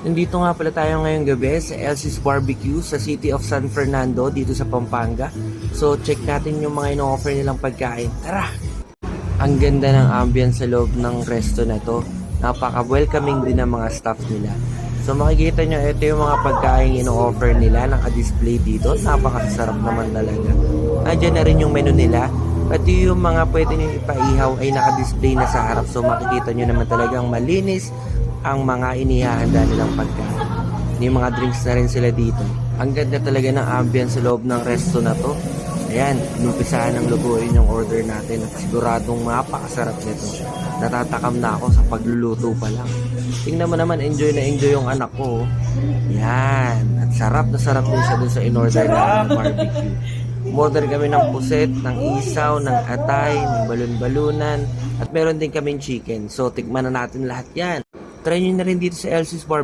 Nandito nga pala tayo ngayong gabi sa Elsie's Barbecue sa City of San Fernando dito sa Pampanga. So check natin yung mga ino-offer nilang pagkain. Tara! Ang ganda ng ambience sa loob ng resto na to. Napaka-welcoming din ng mga staff nila. So makikita nyo, ito yung mga pagkain ino-offer nila, naka-display dito. Napakasarap naman talaga. Nandiyan na rin yung menu nila. Pati yung mga pwede nyo ipaihaw ay naka-display na sa harap. So makikita nyo naman talagang malinis ang mga inihahanda nilang pagkain. May mga drinks na rin sila dito. Ang ganda talaga ng ambience sa loob ng resto na to. Ayan, inumpisahan ng lutuin yung order natin at siguradong mapakasarap nito. Natatakam na ako sa pagluluto pa lang. Tingnan mo naman, enjoy na enjoy yung anak ko. Yan, at sarap na sarap din siya dun sa in-order namin na barbecue. Umorder kami ng puset, ng isaw, ng atay, ng balon-balunan, at meron din kaming chicken. So, tikman na natin lahat yan. Try nyo na rin dito sa Elsie's Barbecue.